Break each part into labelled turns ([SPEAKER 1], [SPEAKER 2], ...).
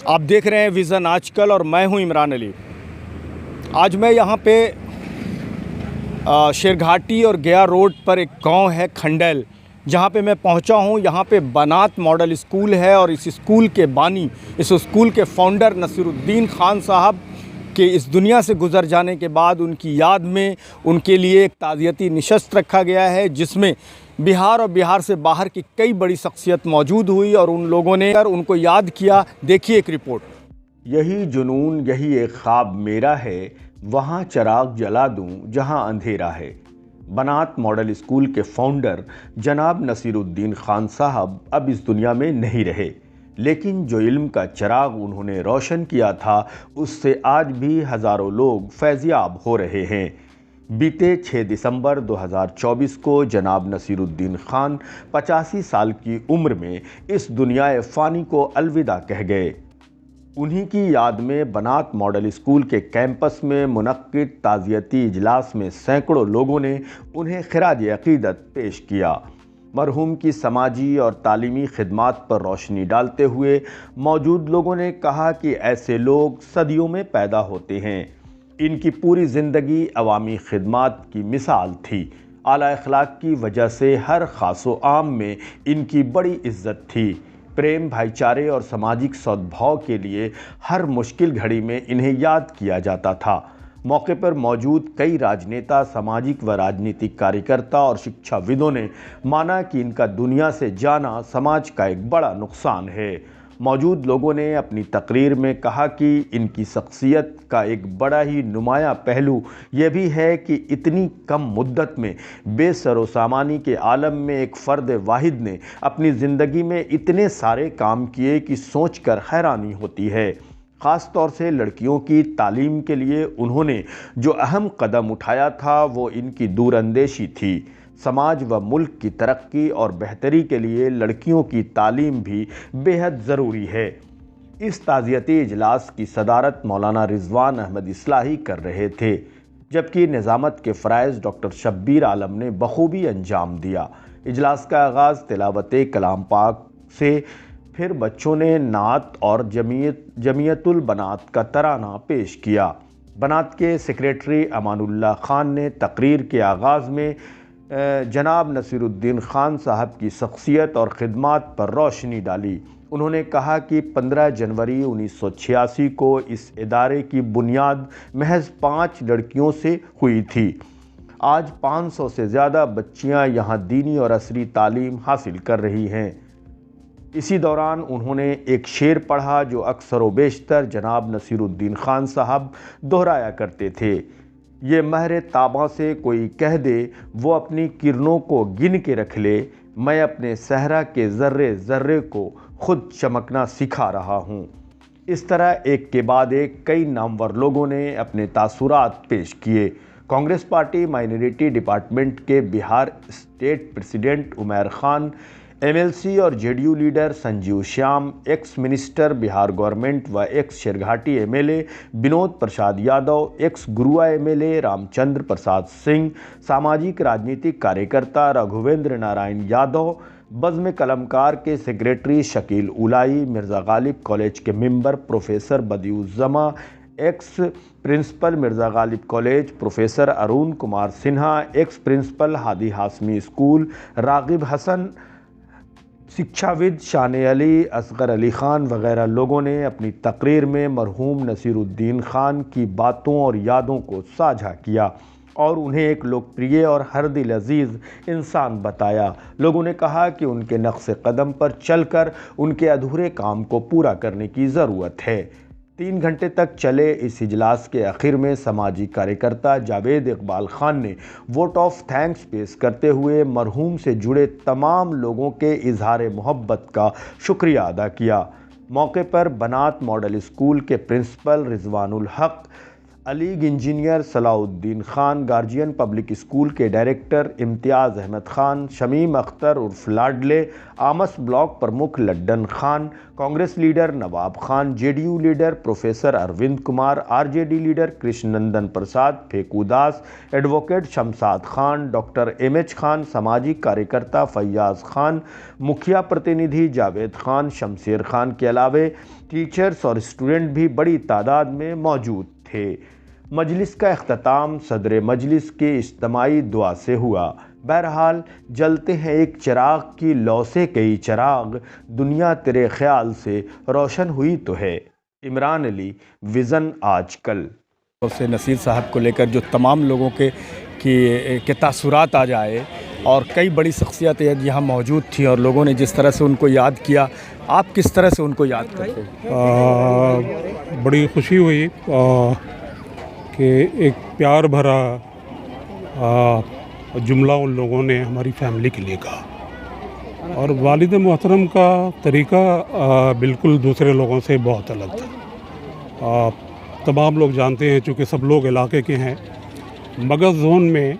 [SPEAKER 1] آپ دیکھ رہے ہیں ویژن آج کل اور میں ہوں عمران علی۔ آج میں یہاں پہ شیرگھاٹی اور گیا روڈ پر ایک گاؤں ہے کھنڈیل، جہاں پہ میں پہنچا ہوں۔ یہاں پہ بنات ماڈل اسکول ہے اور اس اسکول کے بانی، اس اسکول کے فاؤنڈر نصیر الدین خان صاحب کے اس دنیا سے گزر جانے کے بعد ان کی یاد میں ان کے لیے ایک تعزیتی نشست رکھا گیا ہے، جس میں بہار اور بہار سے باہر کی کئی بڑی شخصیت موجود ہوئی اور ان لوگوں نے ان کو یاد کیا۔ دیکھیے ایک رپورٹ۔
[SPEAKER 2] یہی جنون، یہی ایک خواب میرا ہے، وہاں چراغ جلا دوں جہاں اندھیرا ہے۔ بنات ماڈل اسکول کے فاؤنڈر جناب نصیر الدین خان صاحب اب اس دنیا میں نہیں رہے، لیکن جو علم کا چراغ انہوں نے روشن کیا تھا، اس سے آج بھی ہزاروں لوگ فیضیاب ہو رہے ہیں۔ بیتے 6 دسمبر 2024 کو جناب نصیر الدین خان 85 سال کی عمر میں اس دنیا فانی کو الوداع کہہ گئے۔ انہی کی یاد میں بنات ماڈل اسکول کے کیمپس میں منعقد تعزیتی اجلاس میں سینکڑوں لوگوں نے انہیں خراج عقیدت پیش کیا۔ مرحوم کی سماجی اور تعلیمی خدمات پر روشنی ڈالتے ہوئے موجود لوگوں نے کہا کہ ایسے لوگ صدیوں میں پیدا ہوتے ہیں۔ ان کی پوری زندگی عوامی خدمات کی مثال تھی۔ اعلیٰ اخلاق کی وجہ سے ہر خاص و عام میں ان کی بڑی عزت تھی۔ پریم، بھائی چارے اور سماجک سدبھاؤ کے لیے ہر مشکل گھڑی میں انہیں یاد کیا جاتا تھا۔ موقع پر موجود کئی راجنیتا، سماجک و راجنیتک کاریہ اور شکچھا ودوں نے مانا کہ ان کا دنیا سے جانا سماج کا ایک بڑا نقصان ہے۔ موجود لوگوں نے اپنی تقریر میں کہا کہ ان کی شخصیت کا ایک بڑا ہی نمایاں پہلو یہ بھی ہے کہ اتنی کم مدت میں بے سر و سامانی کے عالم میں ایک فرد واحد نے اپنی زندگی میں اتنے سارے کام کیے کہ سوچ کر حیرانی ہوتی ہے۔ خاص طور سے لڑکیوں کی تعلیم کے لیے انہوں نے جو اہم قدم اٹھایا تھا وہ ان کی دور اندیشی تھی۔ سماج و ملک کی ترقی اور بہتری کے لیے لڑکیوں کی تعلیم بھی بے حد ضروری ہے۔ اس تعزیتی اجلاس کی صدارت مولانا رضوان احمد اصلاحی کر رہے تھے، جبکہ نظامت کے فرائض ڈاکٹر شبیر عالم نے بخوبی انجام دیا۔ اجلاس کا آغاز تلاوت کلام پاک سے، پھر بچوں نے نعت اور جمیعت البنات کا ترانہ پیش کیا۔ بنات کے سیکریٹری امان اللہ خان نے تقریر کے آغاز میں جناب نصیر الدین خان صاحب کی شخصیت اور خدمات پر روشنی ڈالی۔ انہوں نے کہا کہ 15 جنوری 1986 کو اس ادارے کی بنیاد محض 5 لڑکیوں سے ہوئی تھی۔ آج 500 سے زیادہ بچیاں یہاں دینی اور عصری تعلیم حاصل کر رہی ہیں۔ اسی دوران انہوں نے ایک شعر پڑھا جو اکثر و بیشتر جناب نصیر الدین خان صاحب دہرایا کرتے تھے۔ یہ مہر تاباں سے کوئی کہہ دے وہ اپنی کرنوں کو گن کے رکھ لے، میں اپنے صحرا کے ذرے ذرے کو خود چمکنا سکھا رہا ہوں۔ اس طرح ایک کے بعد ایک کئی نامور لوگوں نے اپنے تاثرات پیش کیے۔ کانگریس پارٹی مائنورٹی ڈپارٹمنٹ کے Bihar state president Umair Khan, M L C اور J D U leader Sanjeev Shyam, ex minister Bihar government و ex Sherghati M L A Binod Prasad Yadav, ex Gurua M L A Ram Chandra Prasad Singh, ساماجک راجنیتک کاریہ رگھویندر نارائن یادو، بزم قلمکار کے سیکریٹری شکیل اولائی، مرزا غالب کالج کے member professor Badi uzzaman, ex principal Mirza Ghalib college professor Arun Kumar Sinha, ex principal Hadi Hashmi school Raghib Hasan, شکچھا ود شان علی، اصغر علی خان وغیرہ لوگوں نے اپنی تقریر میں مرحوم نصیر الدین خان کی باتوں اور یادوں کو ساجھا کیا اور انہیں ایک لوکپریہ اور ہر دل عزیز انسان بتایا۔ لوگوں نے کہا کہ ان کے نقش قدم پر چل کر ان کے ادھورے کام کو پورا کرنے کی ضرورت ہے۔ 3 گھنٹے تک چلے اس اجلاس کے آخر میں سماجی کاریہ جاوید اقبال خان نے ووٹ آف تھینکس پیش کرتے ہوئے مرحوم سے جڑے تمام لوگوں کے اظہار محبت کا شکریہ ادا کیا۔ موقع پر بنات ماڈل اسکول کے principal Rizwan ulhaq, Alig engineer Salah uddin Khan, guardian public school کے ڈائریکٹر امتیاز احمد خان، شمیم اختر عرف لاڈلے، آمس بلاک پرمکھ Laddan Khan, Congress leader Nawab Khan, J D U leader professor Arvind Kumar, R J D leader Krishna Nandan Prasad Phekoo Das, advocate Shamshad Khan, doctor M H Khan, سماجی کاریہ فیاض خان، مکھیا پرتیندھی جاوید خان، شمشیر خان کے علاوہ ٹیچرز اور اسٹوڈنٹ بھی بڑی تعداد میں موجود تھے۔ مجلس کا اختتام صدر مجلس کے اجتماعی دعا سے ہوا۔ بہرحال جلتے ہیں ایک چراغ کی لو سے کئی چراغ، دنیا تیرے خیال سے روشن ہوئی تو ہے۔ عمران علی، ویژن آج کل۔
[SPEAKER 1] سے نصیر صاحب کو لے کر جو تمام لوگوں کے تاثرات آ جائے، اور کئی بڑی شخصیتیں یہاں موجود تھیں اور لوگوں نے جس طرح سے ان کو یاد کیا، آپ کس طرح سے ان کو یاد کرتے ہیں؟
[SPEAKER 3] بڑی خوشی ہوئی کہ ایک پیار بھرا جملہ ان لوگوں نے ہماری فیملی کے لیے کہا، اور والد محترم کا طریقہ بالکل دوسرے لوگوں سے بہت الگ تھا۔ تمام لوگ جانتے ہیں، چونکہ سب لوگ علاقے کے ہیں، مگز زون میں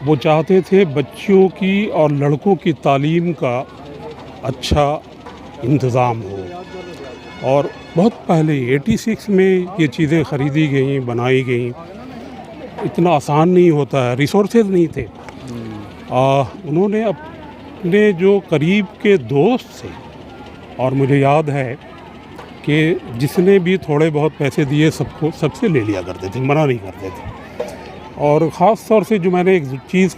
[SPEAKER 3] وہ چاہتے تھے بچیوں کی اور لڑکوں کی تعلیم کا اچھا انتظام ہو، اور بہت پہلے 86 میں یہ چیزیں خریدی گئیں، بنائی گئیں۔ اتنا آسان نہیں ہوتا ہے، ریسورسز نہیں تھے۔ انہوں نے اپنے جو قریب کے دوست تھے، اور مجھے یاد ہے کہ جس نے بھی تھوڑے بہت پیسے دیے سب سے لے لیا کرتے تھے، منع نہیں کرتے تھے۔ اور خاص طور سے جو میں نے ایک چیز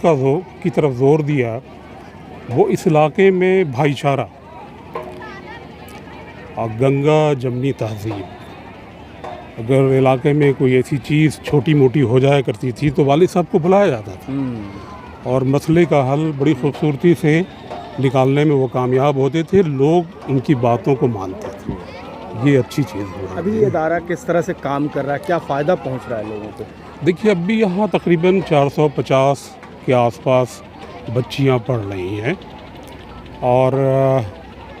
[SPEAKER 3] کی طرف زور دیا، وہ اس علاقے میں بھائی چارہ اور گنگا جمنی تہذیب۔ اگر علاقے میں کوئی ایسی چیز چھوٹی موٹی ہو جایا کرتی تھی تو والد صاحب کو بلایا جاتا تھا، اور مسئلے کا حل بڑی خوبصورتی سے نکالنے میں وہ کامیاب ہوتے تھے۔ لوگ ان کی باتوں کو مانتے تھے، یہ اچھی چیز ہے۔
[SPEAKER 1] ابھی یہ ادارہ کس طرح سے کام کر رہا ہے، کیا فائدہ پہنچ رہا ہے لوگوں کو؟
[SPEAKER 3] دیکھیے، اب بھی یہاں تقریباً 450 کے آس پاس بچیاں پڑھ رہی ہیں، اور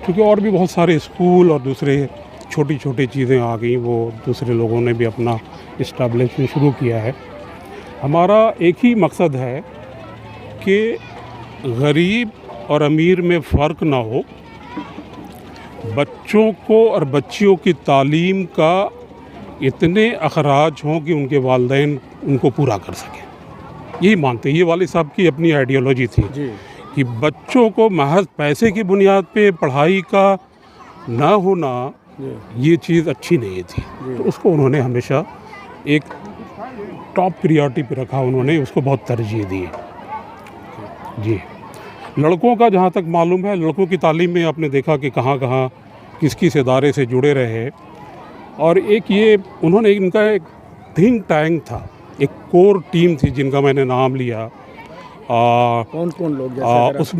[SPEAKER 3] چونکہ اور بھی بہت سارے اسکول اور دوسرے چھوٹی چھوٹی چیزیں آ گئیں، وہ دوسرے لوگوں نے بھی اپنا اسٹیبلشمنٹ شروع کیا ہے۔ ہمارا ایک ہی مقصد ہے کہ غریب اور امیر میں فرق نہ ہو، بچوں کو اور بچیوں کی تعلیم کا اتنے اخراج ہوں کہ ان کے والدین ان کو پورا کر سکیں۔ یہی مانتے ہیں، یہ والد صاحب کی اپنی آئیڈیالوجی تھی کہ بچوں کو محض پیسے کی بنیاد پہ پڑھائی کا نہ ہونا یہ چیز اچھی نہیں تھی۔ تو اس کو انہوں نے ہمیشہ ایک ٹاپ پریارٹی پہ رکھا، انہوں نے اس کو بہت ترجیح دی۔ جی، لڑکوں کا جہاں تک معلوم ہے، لڑکوں کی تعلیم میں آپ نے دیکھا کہ کہاں کہاں کس کس ادارے سے جڑے رہے، اور ایک یہ انہوں نے ان کا ایک تھنک ٹینک تھا، ایک کور ٹیم تھی جن کا میں نے نام لیا۔
[SPEAKER 1] کون کون لوگ؟
[SPEAKER 3] اس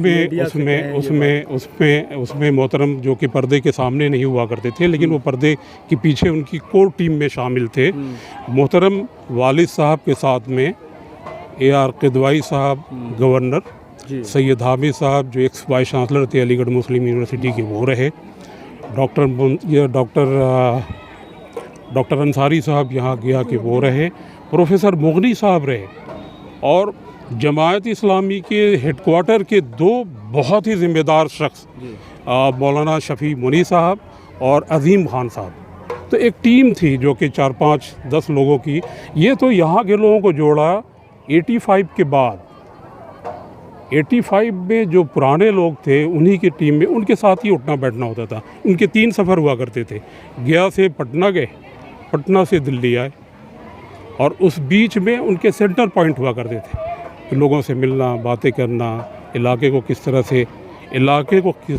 [SPEAKER 3] میں محترم جو کہ پردے کے سامنے نہیں ہوا کرتے تھے، لیکن وہ پردے کے پیچھے ان کی کور ٹیم میں شامل تھے۔ محترم والد صاحب کے ساتھ میں AR قدوائی صاحب گورنر، سید حامد صاحب جو ایکس وائس چانسلر تھے علی گڑھ مسلم یونیورسٹی کے، وہ رہے، ڈاکٹر انصاری صاحب یہاں گیا کہ وہ رہے، پروفیسر مغنی صاحب رہے، اور جماعت اسلامی کے ہیڈ کوارٹر کے 2 بہت ہی ذمہ دار شخص، مولانا شفیع منی صاحب اور عظیم خان صاحب۔ تو ایک ٹیم تھی جو کہ 4-5-10 لوگوں کی، یہ تو یہاں کے لوگوں کو جوڑا 85 کے بعد۔ 85 میں جو پرانے لوگ تھے انہی کی ٹیم میں ان کے ساتھ ہی اٹھنا بیٹھنا ہوتا تھا۔ ان کے 3 سفر ہوا کرتے تھے، گیا سے پٹنہ گئے، پٹنہ سے دلی آئے، اور اس بیچ میں ان کے سینٹر پوائنٹ ہوا کرتے تھے، لوگوں سے ملنا، باتیں کرنا، علاقے کو کس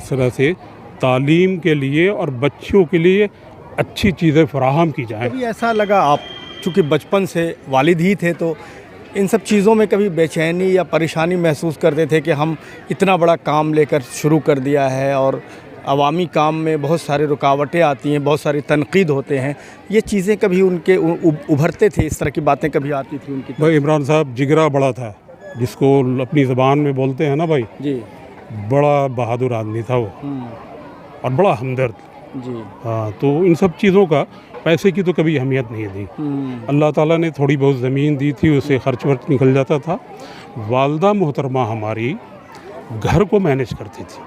[SPEAKER 3] طرح سے تعلیم کے لیے اور بچوں کے لیے اچھی چیزیں فراہم کی جائیں۔
[SPEAKER 1] کبھی ایسا لگا، آپ چونکہ بچپن سے والد ہی تھے، تو ان سب چیزوں میں کبھی بے چینی یا پریشانی محسوس کرتے تھے کہ ہم اتنا بڑا کام لے کر شروع کر دیا ہے اور عوامی کام میں بہت سارے رکاوٹیں آتی ہیں، بہت ساری تنقید ہوتے ہیں، یہ چیزیں کبھی ان کے ابھرتے تھے، اس طرح کی باتیں کبھی آتی تھی ان کی؟
[SPEAKER 3] بھائی عمران صاحب جگرا بڑا تھا، جس کو اپنی زبان میں بولتے ہیں نا بھائی،
[SPEAKER 1] جی،
[SPEAKER 3] بڑا بہادر آدمی تھا وہ، اور بڑا ہمدرد۔
[SPEAKER 1] جی
[SPEAKER 3] ہاں، تو ان سب چیزوں کا پیسے کی تو کبھی اہمیت نہیں دی۔ اللہ تعالیٰ نے تھوڑی بہت زمین دی تھی، اسے خرچ ورچ نکل جاتا تھا۔ والدہ محترمہ ہماری گھر کو مینیج کرتی تھی،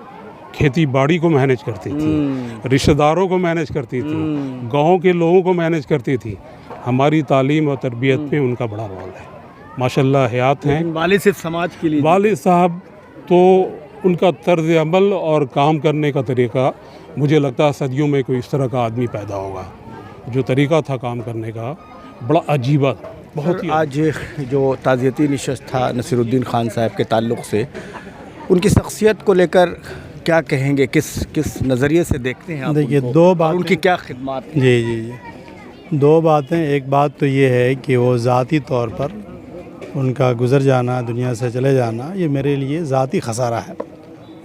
[SPEAKER 3] کھیتی باڑی کو مینیج کرتی تھی، رشتہ داروں کو مینیج کرتی تھی، گاؤں کے لوگوں کو مینیج کرتی تھی۔ ہماری تعلیم اور تربیت میں ان کا بڑا رول ہے، ماشاءاللہ حیات ہیں۔
[SPEAKER 1] والد صرف سماج کے لیے؟
[SPEAKER 3] والد صاحب تو ان کا طرز عمل اور کام کرنے کا طریقہ مجھے لگتا ہے صدیوں میں کوئی اس طرح کا آدمی پیدا ہوگا. جو طریقہ تھا کام کرنے کا بڑا عجیبہ تھا. بہت ہی
[SPEAKER 1] آج جو تعزیتی نشست تھا نصیر الدین خان صاحب کے تعلق سے، ان کی شخصیت کو لے کر کیا کہیں گے؟ کس نظریے سے دیکھتے ہیں آپ؟
[SPEAKER 4] دیکھیے
[SPEAKER 1] ان کو؟
[SPEAKER 4] دو
[SPEAKER 1] اور
[SPEAKER 4] باتیں،
[SPEAKER 1] ان کی کیا خدمات ہیں؟
[SPEAKER 4] جی دو باتیں. ایک بات تو یہ ہے کہ وہ ذاتی طور پر ان کا گزر جانا، دنیا سے چلے جانا، یہ میرے لیے ذاتی خسارہ ہے.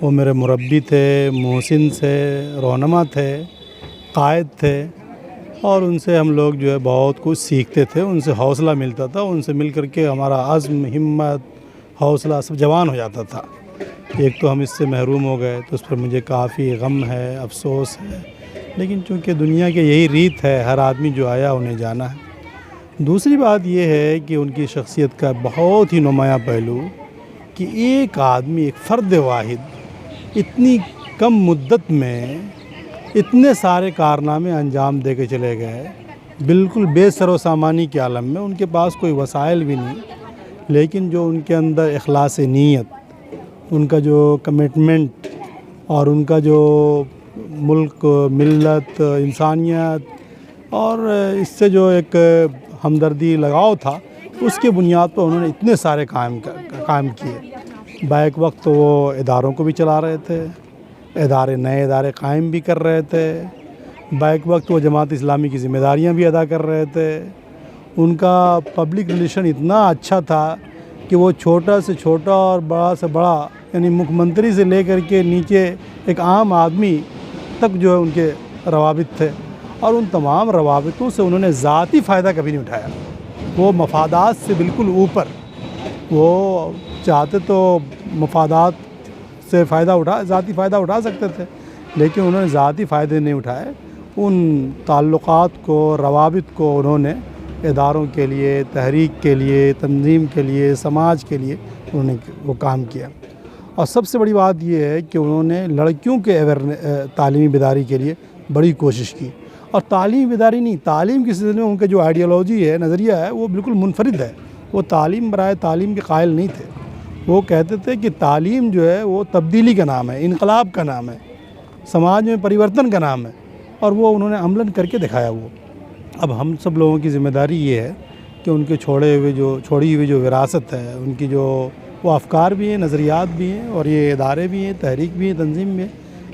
[SPEAKER 4] وہ میرے مربی تھے، محسن سے رہنما تھے، قائد تھے، اور ان سے ہم لوگ جو ہے بہت کچھ سیکھتے تھے. ان سے حوصلہ ملتا تھا. ان سے مل کر کے ہمارا عزم، ہمت، حوصلہ سب جوان ہو جاتا تھا. ایک تو ہم اس سے محروم ہو گئے تو اس پر مجھے کافی غم ہے، افسوس ہے، لیکن چونکہ دنیا کی یہی ریت ہے، ہر آدمی جو آیا انہیں جانا ہے. دوسری بات یہ ہے کہ ان کی شخصیت کا بہت ہی نمایاں پہلو کہ ایک آدمی، ایک فرد واحد اتنی کم مدت میں اتنے سارے کارنامے انجام دے کے چلے گئے، بالکل بے سر و سامانی کے عالم میں. ان کے پاس کوئی وسائل بھی نہیں، لیکن جو ان کے اندر اخلاص نیت، ان کا جو کمٹمنٹ اور ان کا جو ملک، ملت، انسانیت اور اس سے جو ایک ہمدردی، لگاؤ تھا، اس کے بنیاد پر انہوں نے اتنے سارے قائم کیے. بیک وقت وہ اداروں کو بھی چلا رہے تھے، نئے ادارے قائم بھی کر رہے تھے. بیک وقت وہ جماعت اسلامی کی ذمہ داریاں بھی ادا کر رہے تھے. ان کا پبلک ریلیشن اتنا اچھا تھا کہ وہ چھوٹا سے چھوٹا اور بڑا سے بڑا، یعنی مکھ منتری سے لے کر کے نیچے ایک عام آدمی تک جو ہے ان کے روابط تھے. اور ان تمام روابطوں سے انہوں نے ذاتی فائدہ کبھی نہیں اٹھایا. وہ مفادات سے بالکل اوپر، وہ چاہتے تو مفادات سے ذاتی فائدہ اٹھا سکتے تھے، لیکن انہوں نے ذاتی فائدے نہیں اٹھائے. ان تعلقات کو، روابط کو انہوں نے اداروں کے لیے، تحریک کے لیے، تنظیم کے لیے، سماج کے لیے انہوں نے وہ کام کیا. اور سب سے بڑی بات یہ ہے کہ انہوں نے لڑکیوں کے تعلیمی بیداری کے لیے بڑی کوشش کی. اور تعلیمی بیداری نہیں، تعلیم کے سلسلے میں ان کا جو آئیڈیالوجی ہے، نظریہ ہے، وہ بالکل منفرد ہے. وہ تعلیم برائے تعلیم کے قائل نہیں تھے. وہ کہتے تھے کہ تعلیم جو ہے وہ تبدیلی کا نام ہے، انقلاب کا نام ہے، سماج میں پریورتن کا نام ہے. اور وہ انہوں نے عملاً کر کے دکھایا. وہ اب ہم سب لوگوں کی ذمہ داری یہ ہے کہ ان کے چھوڑی ہوئی جو وراثت ہے، ان کی جو وہ افکار بھی ہیں، نظریات بھی ہیں، اور یہ ادارے بھی ہیں، تحریک بھی ہیں، تنظیم بھی ہیں،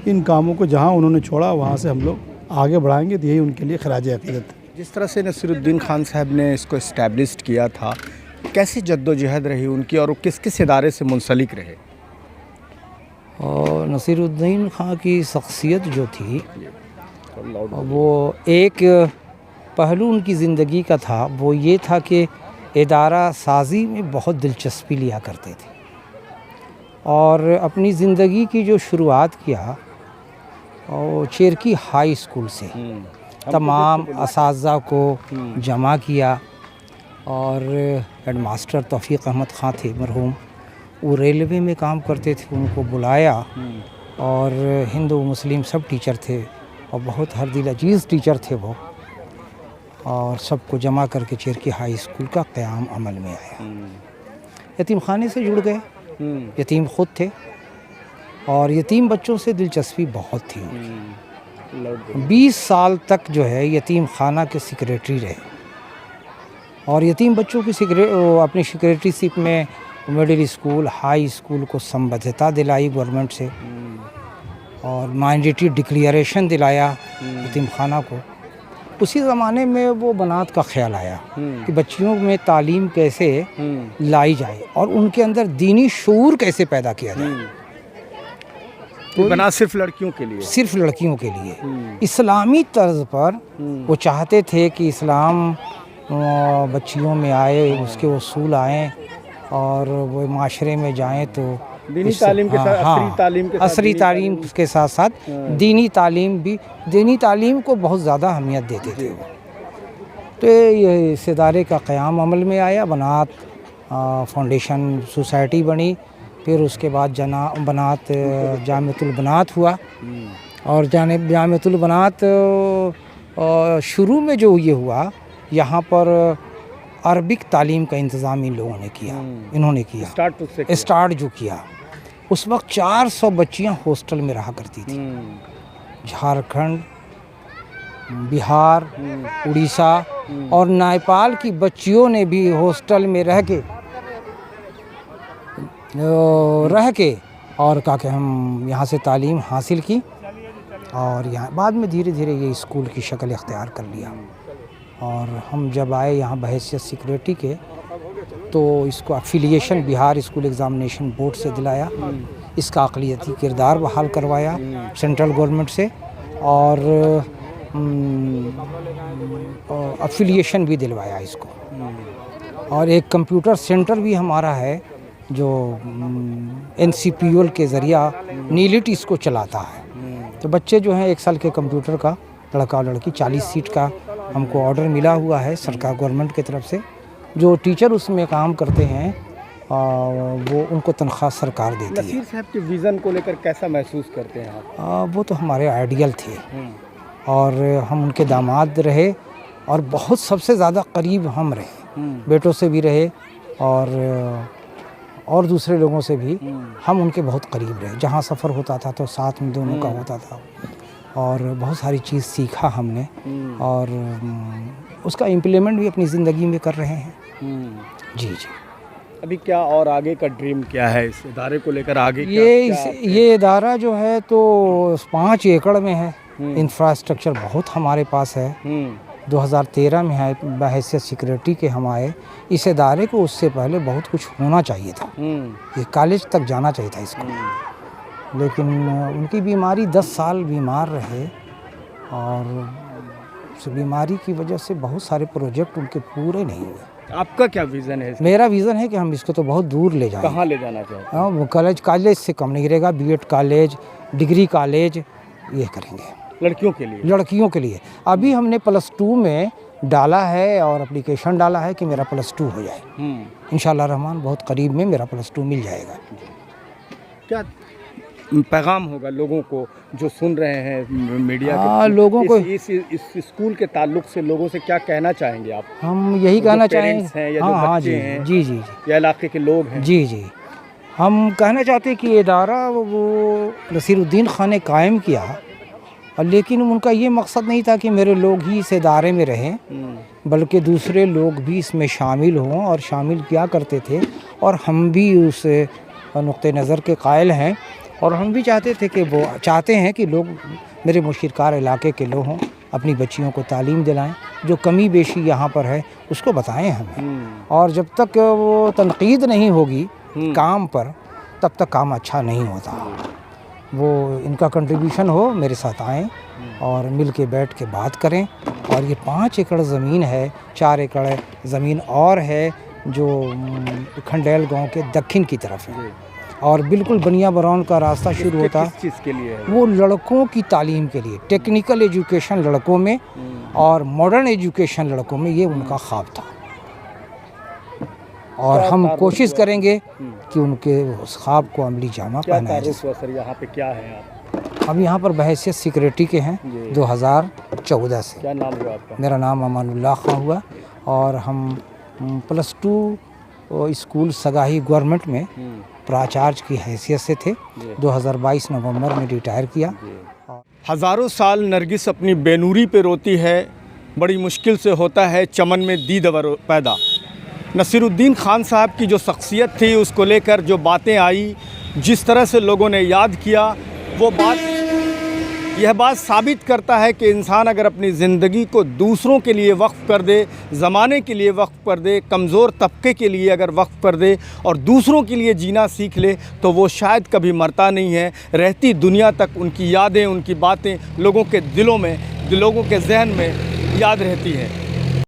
[SPEAKER 4] ان کاموں کو جہاں انہوں نے چھوڑا وہاں سے ہم لوگ آگے بڑھائیں گے. تو یہی ان کے لیے خراج عقیدت ہے.
[SPEAKER 1] جس طرح سے نصیر الدین خان صاحب نے اس کو اسٹیبلشڈ کیا تھا، کیسی جد و جہد رہی ان کی، اور وہ کس ادارے سے منسلک رہے؟
[SPEAKER 5] اور نصیر الدین خان کی شخصیت جو تھی، وہ ایک پہلو ان کی زندگی کا تھا، وہ یہ تھا کہ ادارہ سازی میں بہت دلچسپی لیا کرتے تھے. اور اپنی زندگی کی جو شروعات کیا اور چیرکی ہائی اسکول سے تمام اساتذہ کو جمع کیا. اور ہیڈ ماسٹر توفیق احمد خان تھے مرحوم، وہ ریلوے میں کام کرتے تھے. ان کو بلایا، اور ہندو مسلم سب ٹیچر تھے، اور بہت ہر دل عزیز ٹیچر تھے وہ. اور سب کو جمع کر کے چیرکی ہائی اسکول کا قیام عمل میں آیا. یتیم خانے سے جڑ گئے، یتیم خود تھے، اور یتیم بچوں سے دلچسپی بہت تھی. 20 سال تک جو ہے یتیم خانہ کے سیکریٹری رہے، اور یتیم بچوں کی اپنی سیکریٹری شپ میں مڈل اسکول، ہائی اسکول کو سمبدھتا دلائی گورنمنٹ سے، اور مائنڈیٹری ڈکلیریشن دلایا یتیم خانہ کو. اسی زمانے میں وہ بنات کا خیال آیا کہ بچیوں میں تعلیم کیسے لائی جائے اور ان کے اندر دینی شعور کیسے پیدا کیا جائے.
[SPEAKER 1] بنات صرف لڑکیوں کے لیے،
[SPEAKER 5] صرف لڑکیوں کے لیے اسلامی طرز پر وہ چاہتے تھے کہ اسلام بچیوں میں آئے، اس کے اصول آئیں، اور وہ معاشرے میں جائیں تو
[SPEAKER 1] دینی تعلیم کے ساتھ
[SPEAKER 5] عصری تعلیم کے ساتھ ساتھ دینی تعلیم بھی، دینی تعلیم کو بہت زیادہ اہمیت دیتے تھے. تو یہ اس ادارے کا قیام عمل میں آیا. بنات فاؤنڈیشن سوسائٹی بنی، پھر اس کے بعد بنات جامعۃ البنات ہوا. اور جامعۃ البنات شروع میں جو یہ ہوا، یہاں پر عربک تعلیم کا انتظام انہوں نے کیا. اسٹارٹ جو کیا، اس وقت 400 بچیاں ہاسٹل میں رہا کرتی تھیں. جھارکھنڈ، بہار، اڑیسہ اور نیپال کی بچیوں نے بھی ہاسٹل میں رہ کے اور کہا کہ ہم یہاں سے تعلیم حاصل کی اور یہاں بعد میں دھیرے دھیرے یہ اسکول کی شکل اختیار کر لیا. اور ہم جب آئے یہاں بحیثیت سیکریٹری کے تو اس کو افیلیشن بہار اسکول ایگزامینیشن بورڈ سے دلایا، اس کا اقلیتی کردار بحال کروایا سینٹرل گورنمنٹ سے، اور افیلیشن بھی دلوایا اس کو. اور ایک کمپیوٹر سینٹر بھی ہمارا ہے جو NCPOL کے ذریعہ نیلٹ اس کو چلاتا ہے. تو بچے جو ہیں 1 سال کے کمپیوٹر کا، لڑکا اور لڑکی 40 سیٹ کا ہم کو آرڈر ملا ہوا ہے سرکار گورنمنٹ کی طرف سے. جو ٹیچر اس میں کام کرتے ہیں وہ ان کو تنخواہ سرکار دیتی ہے.
[SPEAKER 1] نصیر صاحب کے ویژن کو لے کر کیسا محسوس کرتے ہیں آپ؟
[SPEAKER 5] وہ تو ہمارے آئیڈیل تھے اور ہم ان کے داماد رہے اور بہت سب سے زیادہ قریب ہم رہے، بیٹوں سے بھی رہے اور دوسرے لوگوں سے بھی ہم ان کے بہت قریب رہے. جہاں سفر ہوتا تھا تو ساتھ میں دونوں کا ہوتا تھا اور بہت ساری چیز سیکھا ہم نے اور اس کا امپلیمنٹ بھی اپنی زندگی میں کر رہے ہیں. جی جی.
[SPEAKER 1] ابھی کیا اور آگے کا ڈریم کیا ہے اس ادارے کو لے کر آگے؟
[SPEAKER 5] یہ ادارہ جو ہے تو 5 ایکڑ میں ہے. انفراسٹرکچر بہت ہمارے پاس ہے. 2013 میں ہے بحیثیت سیکریٹری کے ہم آئے. اس ادارے کو اس سے پہلے بہت کچھ ہونا چاہیے تھا، یہ کالج تک جانا چاہیے تھا اس کو، لیکن ان کی بیماری 10 سال بیمار رہے اور اس بیماری کی وجہ سے بہت سارے پروجیکٹ ان کے پورے نہیں ہوئے.
[SPEAKER 1] آپ کا کیا ویژن ہے؟
[SPEAKER 5] میرا ویژن ہے کہ ہم اس کو تو بہت دور لے جائیں.
[SPEAKER 1] کہاں لے جانا چاہتے ہیں؟
[SPEAKER 5] وہ کالج سے کم نہیں رہے گا. B.Ed کالج، ڈگری کالج یہ کریں گے لڑکیوں کے لیے. ابھی ہم نے +2 میں ڈالا ہے اور اپلیکیشن ڈالا ہے کہ میرا +2 ہو جائے. انشاءاللہ رحمان بہت قریب میں میرا +2 مل جائے گا.
[SPEAKER 1] کیا پیغام ہوگا لوگوں کو جو سن رہے ہیں میڈیا کے؟
[SPEAKER 5] لوگوں کو
[SPEAKER 1] اس اسکول کے تعلق سے لوگوں سے کیا کہنا چاہیں گے آپ؟
[SPEAKER 5] ہم یہی کہنا چاہیں گے،
[SPEAKER 1] یا جو بچے ہیں
[SPEAKER 5] جی جی
[SPEAKER 1] یا علاقے کے لوگ ہیں،
[SPEAKER 5] جی ہم کہنا چاہتے ہیں کہ یہ ادارہ وہ نصیر الدین خان نے قائم کیا، لیکن ان کا یہ مقصد نہیں تھا کہ میرے لوگ ہی اس ادارے میں رہیں، بلکہ دوسرے لوگ بھی اس میں شامل ہوں اور شامل کیا کرتے تھے. اور ہم بھی اس نقطۂ نظر کے قائل ہیں اور ہم بھی چاہتے ہیں کہ لوگ میرے مشرکار علاقے کے لوگ ہوں، اپنی بچیوں کو تعلیم دلائیں، جو کمی بیشی یہاں پر ہے اس کو بتائیں ہمیں. اور جب تک وہ تنقید نہیں ہوگی کام پر تب تک کام اچھا نہیں ہوتا. وہ ان کا کنٹریبیوشن ہو، میرے ساتھ آئیں اور مل کے بیٹھ کے بات کریں. اور یہ 5 ایکڑ زمین ہے، 4 ایکڑ زمین اور ہے جو کھنڈیل گاؤں کے دکن کی طرف ہے اور بالکل بنیا براؤن کا راستہ شروع ہوتا.
[SPEAKER 1] کس چیز کے لیے؟
[SPEAKER 5] وہ لڑکوں کی تعلیم کے لیے، ٹیکنیکل ایجوکیشن لڑکوں میں اور ماڈرن ایجوکیشن لڑکوں میں، یہ ان کا خواب تھا. اور ہم کوشش کریں گے کہ ان کے اس خواب کو عملی جامہ پہنائیں.
[SPEAKER 1] سر یہاں پہ کیا ہے آپ؟
[SPEAKER 5] ہم یہاں پر بحیثیت سیکریٹری کے ہیں 2014 سے.
[SPEAKER 1] کیا نام ہوا آپ کا؟
[SPEAKER 5] میرا نام امان اللہ خان ہوا اور ہم +2 اسکول سگاہی گورنمنٹ میں پراچارج کی حیثیت سے تھے. 2022 نومبر میں ریٹائر کیا.
[SPEAKER 1] ہزاروں سال نرگس اپنی بے نوری پہ روتی ہے، بڑی مشکل سے ہوتا ہے چمن میں دیدور پیدا. نصیر الدین خان صاحب کی جو شخصیت تھی اس کو لے کر جو باتیں آئی، جس طرح سے لوگوں نے یاد کیا، یہ بات ثابت کرتا ہے کہ انسان اگر اپنی زندگی کو دوسروں کے لیے وقف کر دے، زمانے کے لیے وقف کر دے، کمزور طبقے کے لیے اگر وقف کر دے اور دوسروں کے لیے جینا سیکھ لے تو وہ شاید کبھی مرتا نہیں ہے. رہتی دنیا تک ان کی یادیں، ان کی باتیں لوگوں کے دلوں میں، لوگوں کے ذہن میں یاد رہتی ہیں.